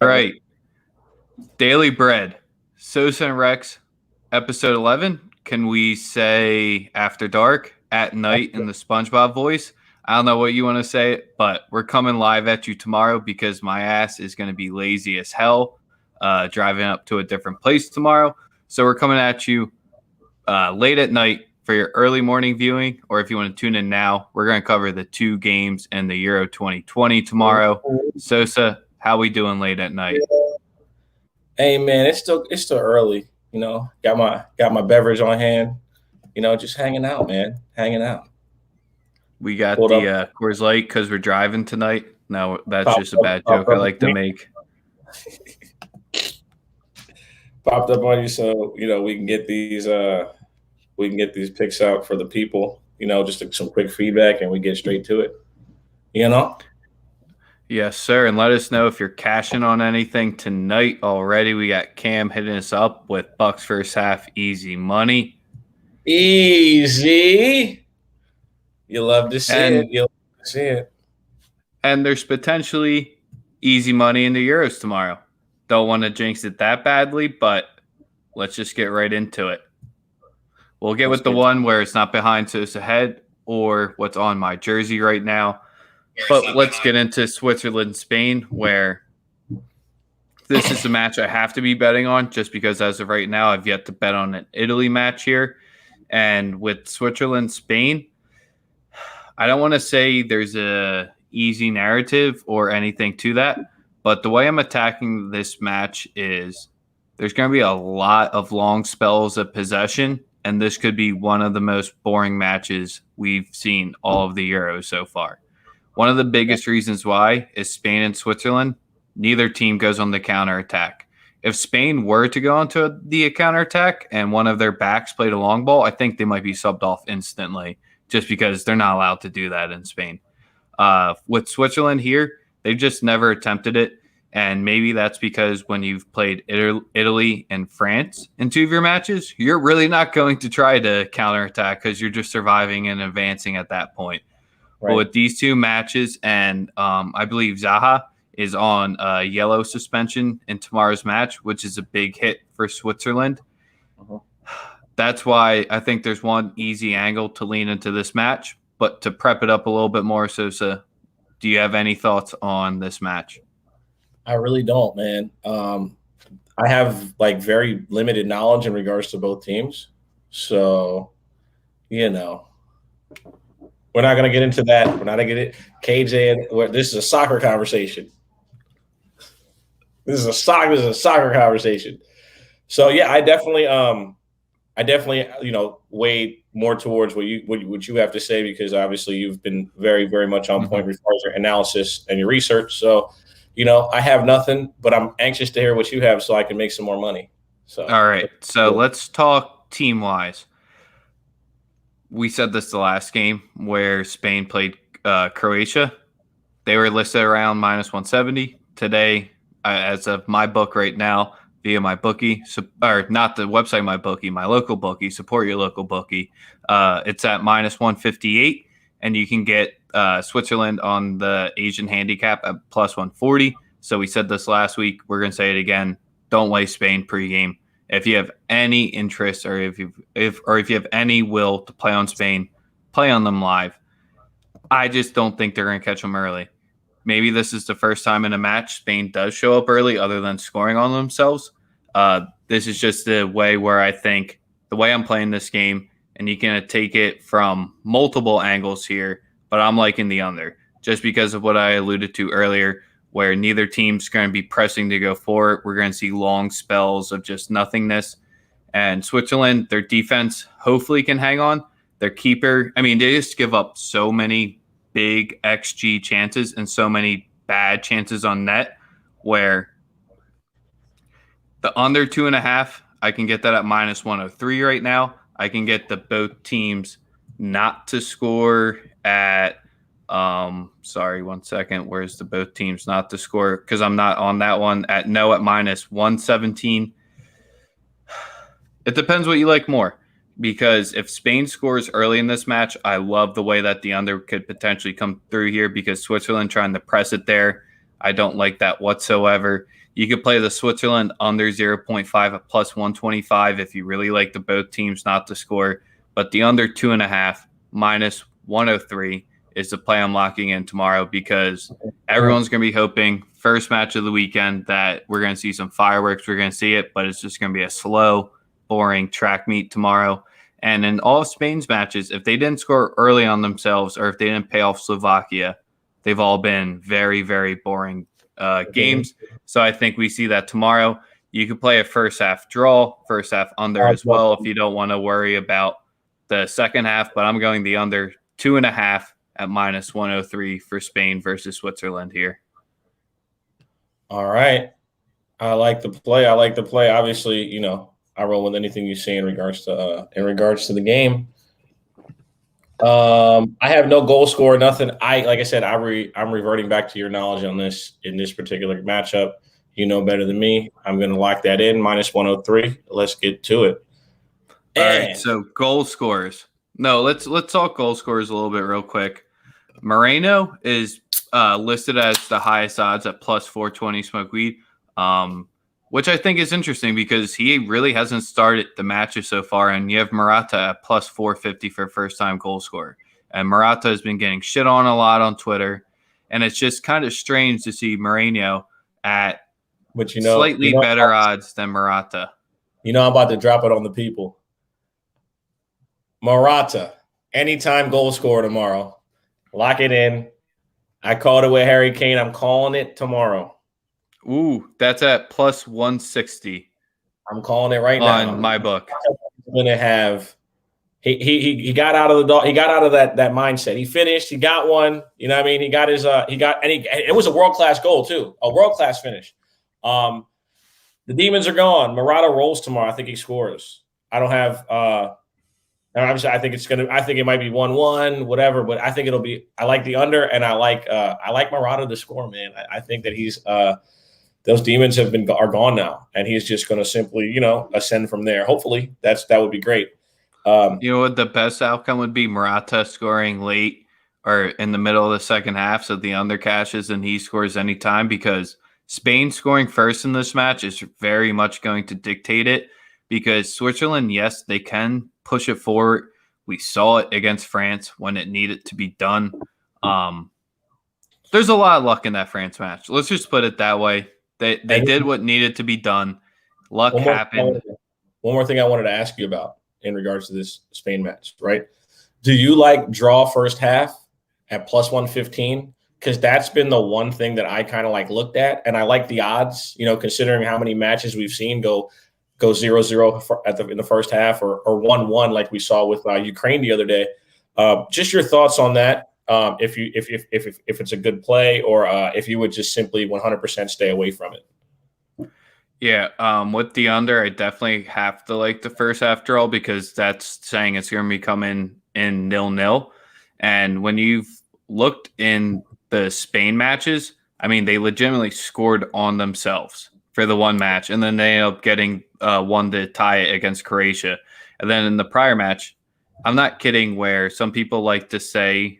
All right. Daily Bread. Sosa and Rex, episode 11. Can we say after dark, at night in the SpongeBob voice? I don't know what you want to say, but we're coming live at you tomorrow because my ass is going to be lazy as hell driving up to a different place tomorrow. So we're coming at you late at night for your early morning viewing, or if you want to tune in now, we're going to cover the two games in the Euro 2020 tomorrow. Sosa, how we doing late at night? Hey man, it's still early. Got my beverage on hand. Just hanging out, man. Hanging out. We got Pulled the up, Coors Light because we're driving tonight. No, that's popped just a up, bad popped joke I up, like to make. popped up on you, so we can get these picks out for the people. Just some quick feedback, and we get straight to it. You know, Yes, sir. And let us know if you're cashing on anything tonight already. We got Cam hitting us up with Bucks first half easy money. easy. You love to see it. And You love to see it. and there's potentially easy money in the Euros tomorrow. Don't want to jinx it that badly, but let's just get right into it. We'll get Let's with the get. one where it's not behind Sosa head or what's on my jersey right now. But let's get into Switzerland, Spain, where this is a match I have to be betting on just because as of right now, I've yet to bet on an Italy match here. And with Switzerland, Spain, I don't want to say there's a easy narrative or anything to that, but the way I'm attacking this match is there's going to be a lot of long spells of possession, and this could be one of the most boring matches we've seen all of the Euros so far. One of the biggest reasons why is Spain and Switzerland. Neither team goes on the counterattack. If Spain were to go onto the counterattack and one of their backs played a long ball, I think they might be subbed off instantly just because they're not allowed to do that in Spain. With Switzerland here, they've just never attempted it. And maybe that's because when you've played Italy and France in two of your matches, you're really not going to try to counterattack because you're just surviving and advancing at that point. But Right. with these two matches, and I believe Zaha is on yellow suspension in tomorrow's match, which is a big hit for Switzerland. Uh-huh. That's why I think there's one easy angle to lean into this match. But to prep it up a little bit more, Sosa, do you have any thoughts on this match? I really don't, man. I have like very limited knowledge in regards to both teams, so you know we're not going to get into that. We're not going to get it. KJ, this is a soccer conversation. This is a soccer conversation. So yeah, I definitely weigh more towards what you have to say because obviously you've been very very much on Mm-hmm. point as far as your analysis and your research. So I have nothing, but I'm anxious to hear what you have so I can make some more money. So All right. So let's talk team wise. We said this the last game where Spain played Croatia. They were listed around minus 170. Today, as of my book right now, via my bookie, or not the website, my bookie, my local bookie, support your local bookie. It's at minus 158, and you can get Switzerland on the Asian handicap at plus 140. So we said this last week. We're going to say it again. Don't waste Spain pregame. If you have any interest or if you have any will to play on Spain, play on them live. I just don't think they're going to catch them early. Maybe this is the first time in a match Spain does show up early other than scoring on themselves. This is just the way where I think the way I'm playing this game, and you can take it from multiple angles here, but I'm liking the under just because of what I alluded to earlier, where neither team's going to be pressing to go for it. We're going to see long spells of just nothingness. And Switzerland, their defense hopefully can hang on. Their keeper, I mean, they just give up so many big XG chances and so many bad chances on net where the under 2.5, I can get that at minus 103 right now. I can get the both teams not to score at sorry, 1 second. Where's the both teams not to score? Because I'm not on that one at minus 117. It depends what you like more. Because if Spain scores early in this match, I love the way that the under could potentially come through here because Switzerland trying to press it there. I don't like that whatsoever. You could play the Switzerland under 0.5 at plus 125 if you really like the both teams not to score. But the under 2.5 minus 103 is the play I'm locking in tomorrow because everyone's going to be hoping first match of the weekend that we're going to see some fireworks. We're going to see it, but it's just going to be a slow, boring track meet tomorrow. And in all of Spain's matches, if they didn't score early on themselves or if they didn't pay off Slovakia, they've all been very, very boring games. So I think we see that tomorrow. You could play a first half draw, first half under as well if you don't want to worry about the second half. But I'm going the under 2.5 at minus 103 for Spain versus Switzerland here. All right. I like the play. Obviously, you know, I roll with anything you say in regards to the game. I have no goal score, nothing. Like I said, I'm reverting back to your knowledge on this in this particular matchup. You know better than me. I'm going to lock that in minus 103. Let's get to it. All right, so goal scorers. No, let's talk goal scorers a little bit real quick. Moreno is listed as the highest odds at plus 420 smoke weed, which I think is interesting because he really hasn't started the matches so far, and you have Morata at plus 450 for first-time goal scorer. And Morata has been getting shit on a lot on Twitter, and it's just kind of strange to see Moreno at slightly better odds than Morata. You know I'm about to drop it on the people. Morata, anytime goal scorer tomorrow. Lock it in. I called it with Harry Kane. I'm calling it tomorrow. Ooh, that's at plus 160. I'm calling it right now. On my book. He's going to have he got out of that mindset. He finished, he got one, you know what I mean? He got his it was a world-class goal too. A world-class finish. The demons are gone. Morata rolls tomorrow. I think he scores. I don't have obviously I think it might be 1-1, whatever, but I think it'll be I like the under and I like Morata to score, man. I think that he's those demons are gone now, and he's just going to simply, you know, ascend from there. Hopefully, that would be great. You know what the best outcome would be? Morata scoring late or in the middle of the second half, so the under cashes and he scores anytime, because Spain scoring first in this match is very much going to dictate it, because Switzerland, yes, they can push it forward. We saw it against France when it needed to be done. There's a lot of luck in that France match. Let's just put it that way. They did what needed to be done. Luck happened. One more thing I wanted to ask you about in regards to this Spain match, right? Do you like draw first half at plus 115? Because that's been the one thing that I kind of like looked at, and I like the odds, you know, considering how many matches we've seen go 0-0 in the first half or 1-1 like we saw with Ukraine the other day. Just your thoughts on that. If it's a good play, or if you would just simply 100% stay away from it. Yeah, with the under, I definitely have to like the first half draw, because that's saying it's going to be coming in 0-0. And when you've looked in the Spain matches, I mean, they legitimately scored on themselves for the one match, and then they ended up getting one to tie it against Croatia. And then in the prior match, I'm not kidding, where some people like to say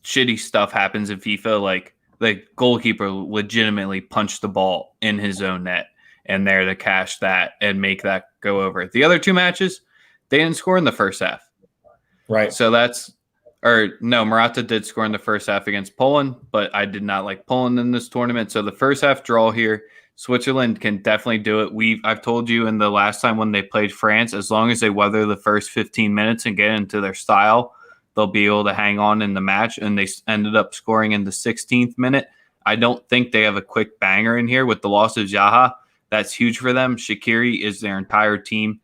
shitty stuff happens in FIFA, like the goalkeeper legitimately punched the ball in his own net and there to cash that and make that go over. The other two matches, they didn't score in the first half. Right. So Morata did score in the first half against Poland, but I did not like Poland in this tournament. So the first half draw here, Switzerland can definitely do it. I've told you in the last time when they played France, as long as they weather the first 15 minutes and get into their style, they'll be able to hang on in the match, and they ended up scoring in the 16th minute. I don't think they have a quick banger in here with the loss of Zaha. That's huge for them. Shaqiri is their entire team.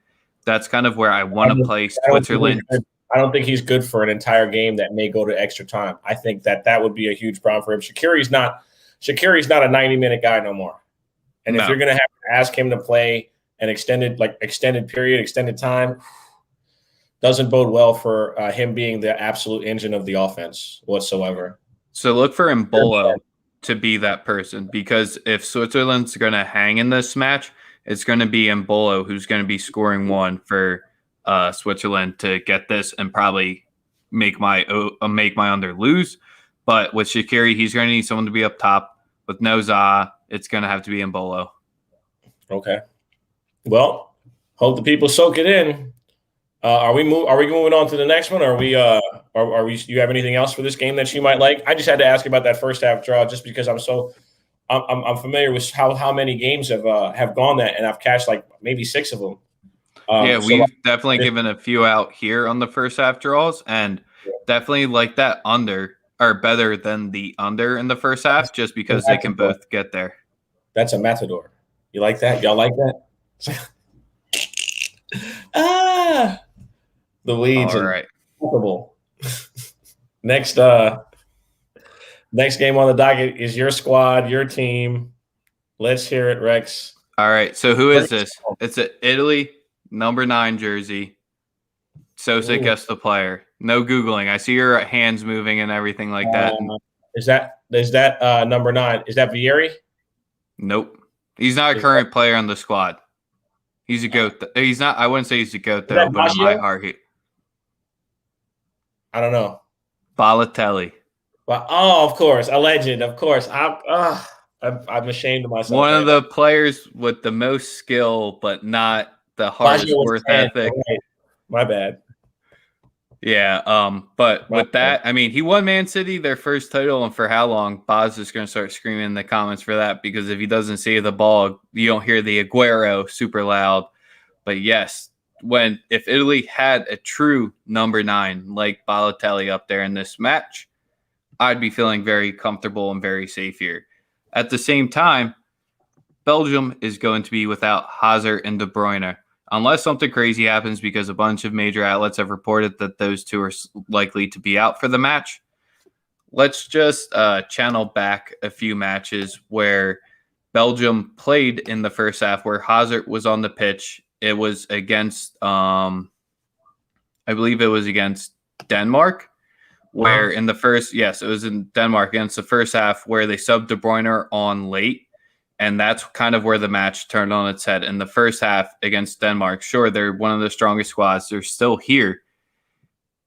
That's kind of where I want to play Switzerland. I don't think he's good for an entire game that may go to extra time. I think that would be a huge problem for him. Shaqiri's not a 90-minute guy no more. And if you're going to have to ask him to play an extended period, extended time, doesn't bode well for him being the absolute engine of the offense whatsoever. So look for Mbolo to be that person, because if Switzerland's going to hang in this match, it's going to be Mbolo who's going to be scoring one for Switzerland to get this and probably make my under lose. But with Shaqiri, he's going to need someone to be up top. with no Za, it's going to have to be Embolo. Okay. Well, hope the people soak it in. Are we moving on to the next one? Or are we? Do you have anything else for this game that you might like? I just had to ask about that first half draw, just because I'm familiar with how many games have gone that, and I've cashed like maybe 6 of them. We've definitely given a few out here on the first half draws, and definitely like that under or better than the under in the first half, just because they can both get there. That's a matador. You like that? Y'all like that? The weeds. All right. Next game on the docket is your squad, your team. Let's hear it, Rex. All right. So who is this? It's an Italy number 9 jersey. Sosa gets the player. No Googling. I see your hands moving and everything like that. Is that number 9? Is that Vieri? Nope. He's not a current player on the squad. He's a goat. He's not. I wouldn't say he's a goat though, but in my heart, I don't know. Balotelli. Well, of course, a legend. Of course, I'm ashamed of myself. One of the players with the most skill, but not the hardest work ethic. Right. My bad. Yeah. But with that, I mean, he won Man City their first title, and for how long? Boz is going to start screaming in the comments for that, because if he doesn't save the ball, you don't hear the Aguero super loud. But yes, if Italy had a true number 9 like Balotelli up there in this match, I'd be feeling very comfortable and very safe here. At the same time, Belgium is going to be without Hazard and De Bruyne, unless something crazy happens, because a bunch of major outlets have reported that those two are likely to be out for the match. Let's just channel back a few matches where Belgium played in the first half, where Hazard was on the pitch. It was against, I believe it was against Denmark, where in the first, yes, it was in Denmark against the first half, where they subbed De Bruyne on late. And that's kind of where the match turned on its head. In the first half against Denmark, sure, they're one of the strongest squads. They're still here.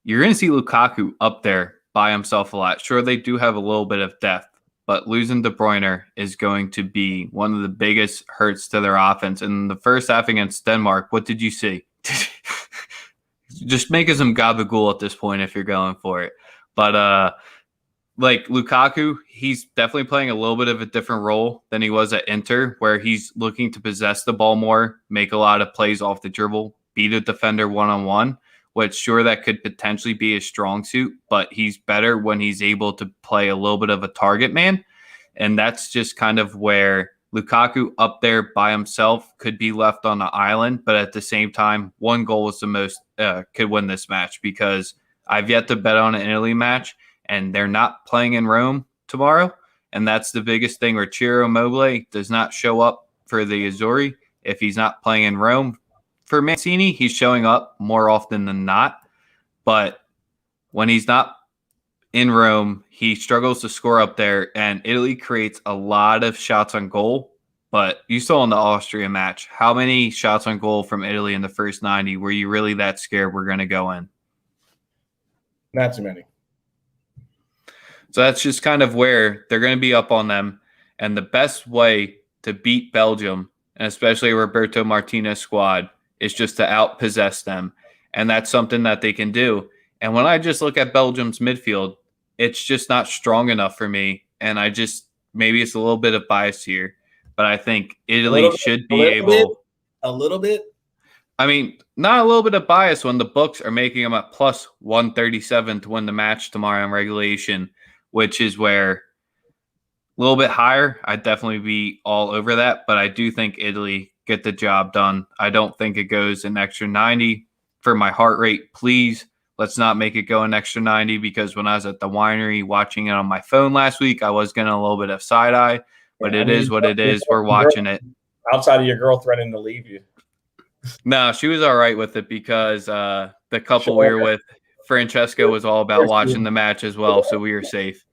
You're going to see Lukaku up there by himself a lot. Sure, they do have a little bit of depth, but losing De Bruyne is going to be one of the biggest hurts to their offense. In the first half against Denmark, what did you see? Just make some gabagool at this point if you're going for it. But like Lukaku, he's definitely playing a little bit of a different role than he was at Inter, where he's looking to possess the ball more, make a lot of plays off the dribble, beat a defender one-on-one, which sure, that could potentially be his strong suit, but he's better when he's able to play a little bit of a target man. And that's just kind of where Lukaku up there by himself could be left on the island. But at the same time, one goal was the most could win this match, because I've yet to bet on an Italy match, and they're not playing in Rome tomorrow. And that's the biggest thing, where Ciro Immobile does not show up for the Azzurri. If he's not playing in Rome for Mancini, he's showing up more often than not. But when he's not in Rome, he struggles to score up there, and Italy creates a lot of shots on goal. But you saw in the Austria match, how many shots on goal from Italy in the first 90 were you really that scared we're going to go in? Not too many. So that's just kind of where they're going to be up on them. And the best way to beat Belgium, and especially Roberto Martinez squad, is just to outpossess them. And that's something that they can do. And when I just look at Belgium's midfield, it's just not strong enough for me. And maybe it's a little bit of bias here, but I think Italy should be able. A little bit? I mean, not a little bit of bias when the books are making them at plus 137 to win the match tomorrow in regulation, which is where a little bit higher, I'd definitely be all over that. But I do think Italy get the job done. I don't think it goes an extra 90 for my heart rate. Please, let's not make it go an extra 90, because when I was at the winery watching it on my phone last week, I was getting a little bit of side eye. But it is what it is. We're watching it. Outside of your girl threatening to leave you. No, she was all right with it, because the couple we were with, Francesco, was all about watching the match as well, so we were safe.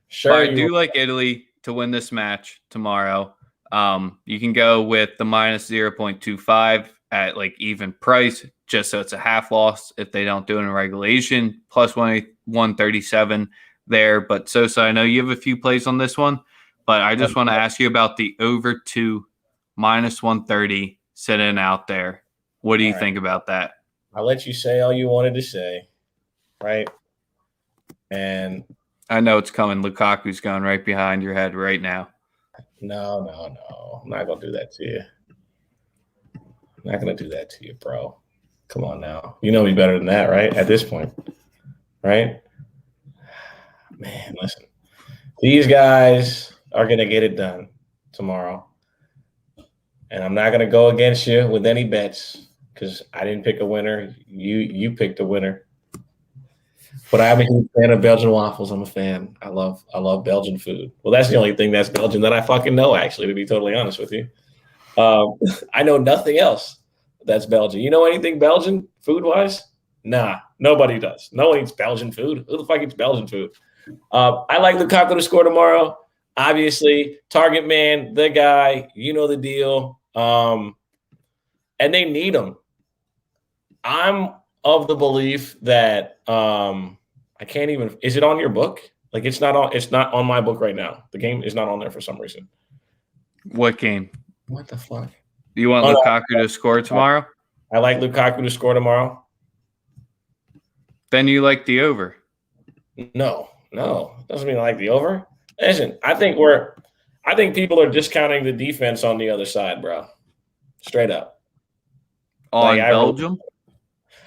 Sure, but I do like Italy to win this match tomorrow. You can go with the minus 0.25 at like even price, just so it's a half loss if they don't do it in regulation. Plus 137 there. But Sosa, I know you have a few plays on this one, but I just want to ask you about the over 2 minus 130 sitting out there. What do you think about that? I'll let you say all you wanted to say, right? And I know it's coming. Lukaku's going right behind your head right now. No. I'm not going to do that to you. I'm not going to do that to you, bro. Come on now. You know me better than that, right? At this point, right? Man, listen. These guys are going to get it done tomorrow. And I'm not going to go against you with any bets because I didn't pick a winner. You picked a winner. But I'm a huge fan of Belgian waffles. I'm a fan. I love Belgian food. Well, that's the only thing that's Belgian that I fucking know, actually, to be totally honest with you. I know nothing else that's Belgian. You know anything Belgian food-wise? Nah, nobody does. No one eats Belgian food. Who the fuck eats Belgian food? I like Lukaku to score tomorrow. Obviously, target man, the guy, you know the deal. And they need him. I'm of the belief that I can't even. Is it on your book? Like it's not on my book right now. The game is not on there for some reason. What game? What the fuck? Do you want Lukaku to score tomorrow? I like Lukaku to score tomorrow. Then you like the over. No. Doesn't mean I like the over. Listen, I think people are discounting the defense on the other side, bro. Straight up. On Belgium?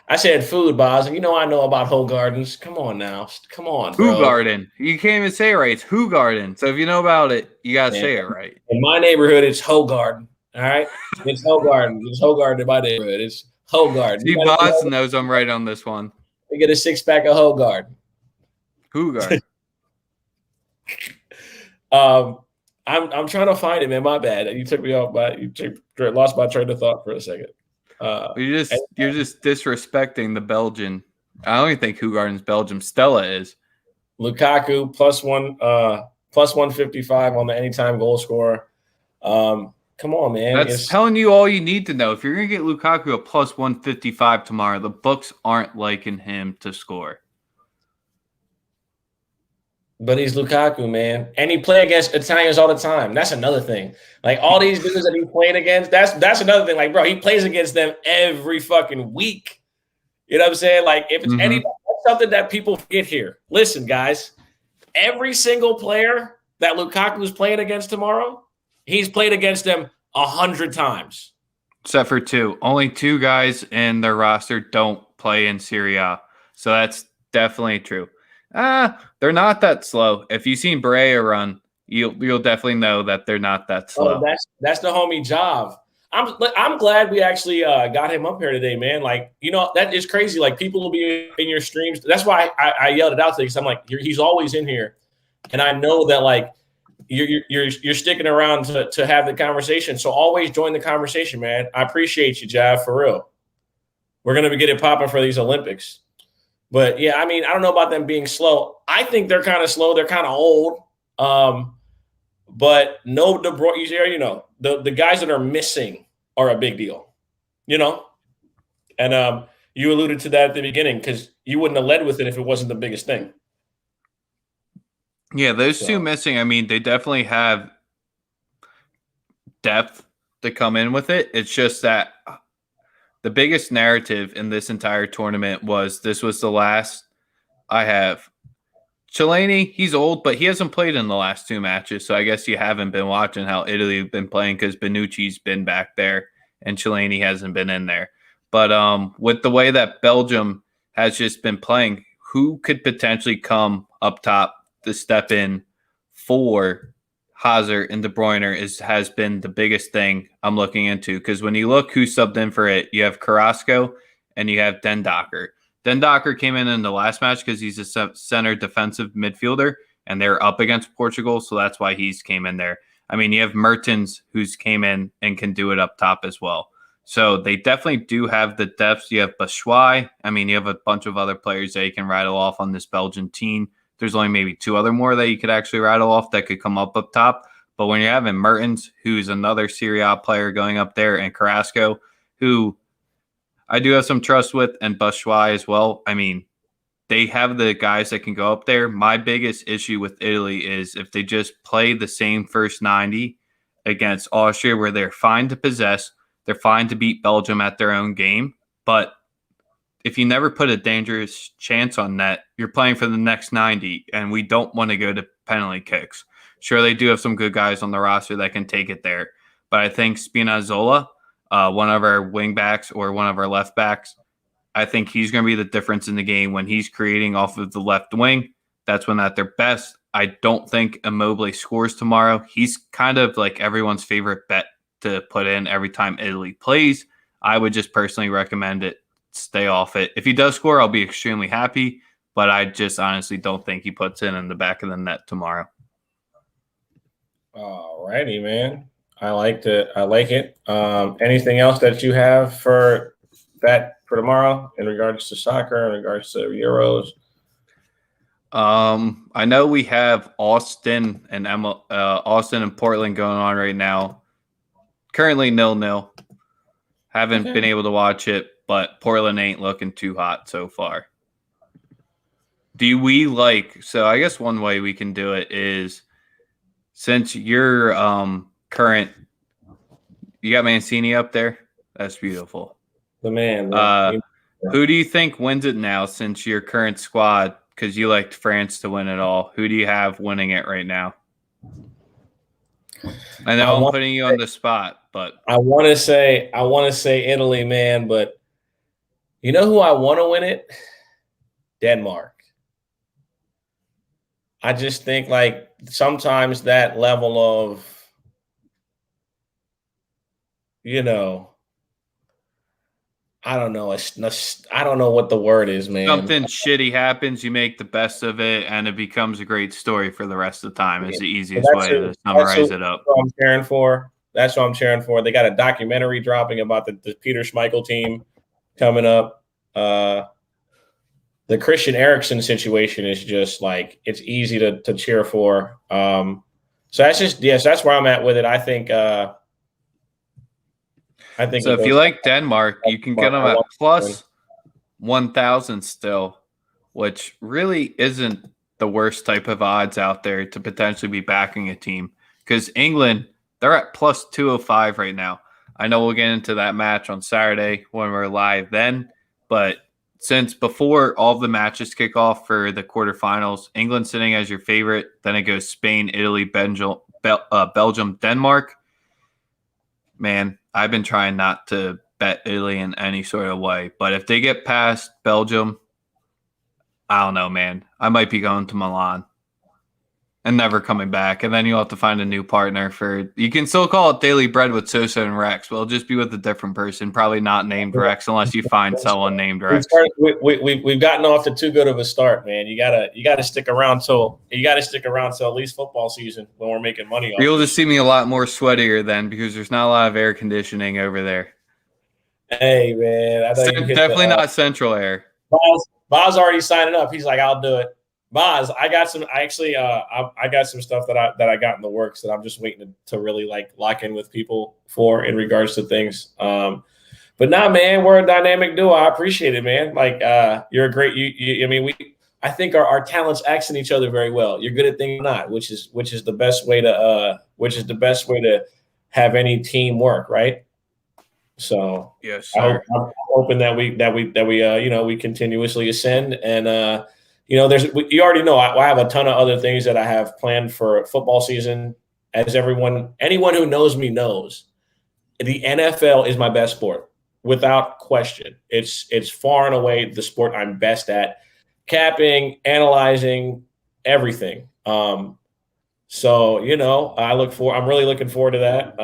I said food, Boz. You know I know about Whole Gardens. Come on now. Come on, bro. Who Garden. You can't even say it right. It's Who Garden. So if you know about it, you got to say it right. In my neighborhood, it's Whole Garden. All right? It's Whole Garden. It's Whole Garden in my neighborhood. It's Whole Garden. See, Boz knows I'm right on this one. We get a 6-pack of Whole Garden. Who Garden? I'm trying to find it, man. My bad. You took me off lost my train of thought for a second. You're just disrespecting the Belgian. I don't even think Who Garden's Belgium. Stella is. Lukaku plus 155 on the anytime goal scorer. Come on, man. That's telling you all you need to know. If you're gonna get Lukaku a plus 155 tomorrow, the books aren't liking him to score. But he's Lukaku, man. And he play against Italians all the time. That's another thing. Like all these dudes that he playing against, that's another thing. Like, bro, he plays against them every fucking week. You know what I'm saying? Like, if it's that's something that people forget here. Listen, guys, every single player that Lukaku is playing against tomorrow, he's played against them 100 times. Except for 2. Only 2 guys in their roster don't play in Serie A. So that's definitely true. They're not that slow. If you've seen Barea run, you'll definitely know that they're not that slow. Oh, that's the homie job. I'm glad we actually got him up here today, man. Like, you know, that is crazy. Like, people will be in your streams. That's why I yelled it out today because I'm like, he's always in here, and I know that like you're sticking around to have the conversation. So always join the conversation, man. I appreciate you, Jav, for real. We're gonna get it popping for these Olympics. But yeah, I mean, I don't know about them being slow. I think they're kind of slow. They're kind of old. But no, you know, the guys that are missing are a big deal, you know? And you alluded to that at the beginning because you wouldn't have led with it if it wasn't the biggest thing. Yeah, those 2 missing, I mean, they definitely have depth to come in with it. It's just that the biggest narrative in this entire tournament was this was the last I have. Chiellini, he's old, but he hasn't played in the last 2 matches, so I guess you haven't been watching how Italy have been playing because Bonucci's been back there and Chiellini hasn't been in there. But with the way that Belgium has just been playing, who could potentially come up top to step in for Hazard and De Bruyne has been the biggest thing I'm looking into because when you look who subbed in for it, you have Carrasco and you have Den Docker. Den Docker came in the last match because he's a center defensive midfielder and they're up against Portugal, so that's why he's came in there. I mean, you have Mertens who's came in and can do it up top as well. So they definitely do have the depth. You have Batshuayi. I mean, you have a bunch of other players that you can rattle off on this Belgian team. There's only maybe 2 other more that you could actually rattle off that could come up top. But when you're having Mertens, who's another Serie A player going up there, and Carrasco, who I do have some trust with, and Batshuayi as well, I mean, they have the guys that can go up there. My biggest issue with Italy is if they just play the same first 90 against Austria, where they're fine to possess, they're fine to beat Belgium at their own game. But if you never put a dangerous chance on net, you're playing for the next 90, and we don't want to go to penalty kicks. Sure, they do have some good guys on the roster that can take it there. But I think Spinazzola, one of our wing backs or one of our left backs, I think he's going to be the difference in the game when he's creating off of the left wing. That's when at their best. I don't think Immobile scores tomorrow. He's kind of like everyone's favorite bet to put in every time Italy plays. I would just personally recommend it. Stay off it. If he does score, I'll be extremely happy, but I just honestly don't think he puts in the back of the net tomorrow. All righty, man. I like it. Anything else that you have for tomorrow in regards to soccer, in regards to Euros? I know we have Austin and Portland going on right now. Currently 0-0. Haven't been able to watch it, but Portland ain't looking too hot so far. So I guess one way we can do it is, since you're current, you got Mancini up there. That's beautiful. The man. Who do you think wins it now, since your current squad, because you liked France to win it all? Who do you have winning it right now? I know I'm putting you on the spot, but I want to say Italy, man, but you know who I want to win it? Denmark. I just think like sometimes that level of, I don't know. I don't know what the word is, man. Something shitty happens, you make the best of it, and it becomes a great story for the rest of the time. It's the easiest way to summarize it up. That's what I'm cheering for. That's what I'm cheering for. They got a documentary dropping about the Peter Schmeichel team coming up. The Christian Eriksen situation is just like, it's easy to cheer for. So that's where I'm at with it. I think so if you like Denmark, you can get them at plus 1,000 still, which really isn't the worst type of odds out there to potentially be backing a team. Because England, they're at plus 205 right now. I know we'll get into that match on Saturday when we're live then, but since before all the matches kick off for the quarterfinals, England sitting as your favorite, then it goes Spain, Italy, Belgium, Denmark. Man, I've been trying not to bet Italy in any sort of way, but if they get past Belgium, I don't know, man. I might be going to Milan and never coming back, and then you'll have to find a new partner you can still call it Daily Bread with Sosa and Rex, but it'll just be with a different person, probably not named Rex, unless you find someone named Rex. We've gotten off to too good of a start, man. You gotta stick around till at least football season when we're making money. You'll just see me a lot more sweatier then, because there's not a lot of air conditioning over there. Hey, man, I know definitely not central air. Bob's already signing up. He's like, I'll do it. Boz, I got some. I got some stuff that I got in the works that I'm just waiting to really like lock in with people for in regards to things. But nah, man, we're a dynamic duo. I appreciate it, man. Like, you're a great. I think our talents accent each other very well. You're good at things, not, which is the best way to have any team work, right? So yes, sir. I'm hoping that we continuously ascend and. You already know I have a ton of other things that I have planned for football season. As anyone who knows me knows, the NFL is my best sport, without question. It's far and away the sport I'm best at, capping, analyzing, everything. I'm really looking forward to that.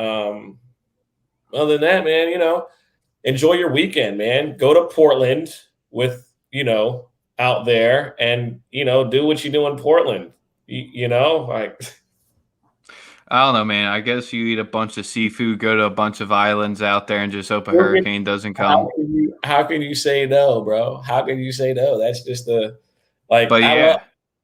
Other than that, man, enjoy your weekend, man. Go to Portland with, out there and, do what you do in Portland, like. I don't know, man. I guess you eat a bunch of seafood, go to a bunch of islands out there and just hope a hurricane doesn't come. How can you say no, bro? How can you say no? That's just but yeah.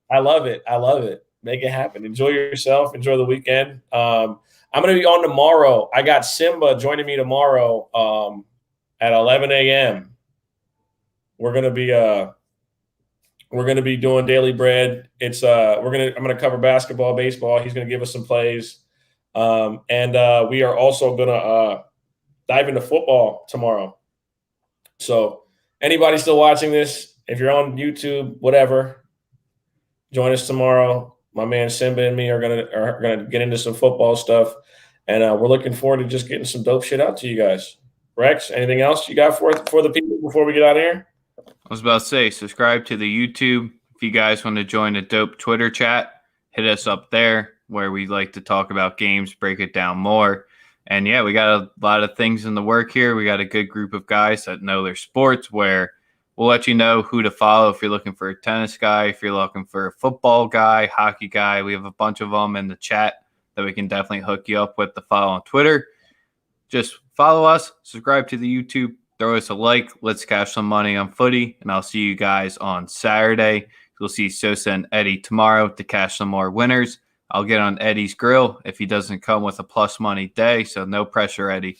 I love it. I love it. Make it happen. Enjoy yourself. Enjoy the weekend. I'm going to be on tomorrow. I got Simba joining me tomorrow at 11 a.m. We're going to We're going to be doing Daily Bread. I'm going to cover basketball, baseball. He's going to give us some plays. And we are also going to dive into football tomorrow. So anybody still watching this, if you're on YouTube, whatever, join us tomorrow. My man Simba and me are gonna get into some football stuff, and we're looking forward to just getting some dope shit out to you guys. Rex, anything else you got for the people before we get out of here? I was about to say, subscribe to the YouTube. If you guys want to join a dope Twitter chat, hit us up there where we like to talk about games, break it down more. And yeah, we got a lot of things in the work here. We got a good group of guys that know their sports where we'll let you know who to follow if you're looking for a tennis guy, if you're looking for a football guy, hockey guy. We have a bunch of them in the chat that we can definitely hook you up with to follow on Twitter. Just follow us, subscribe to the YouTube, throw us a like. Let's cash some money on footy, and I'll see you guys on Saturday. You'll see Sosa and Eddie tomorrow to cash some more winners. I'll get on Eddie's grill if he doesn't come with a plus money day, so no pressure, Eddie.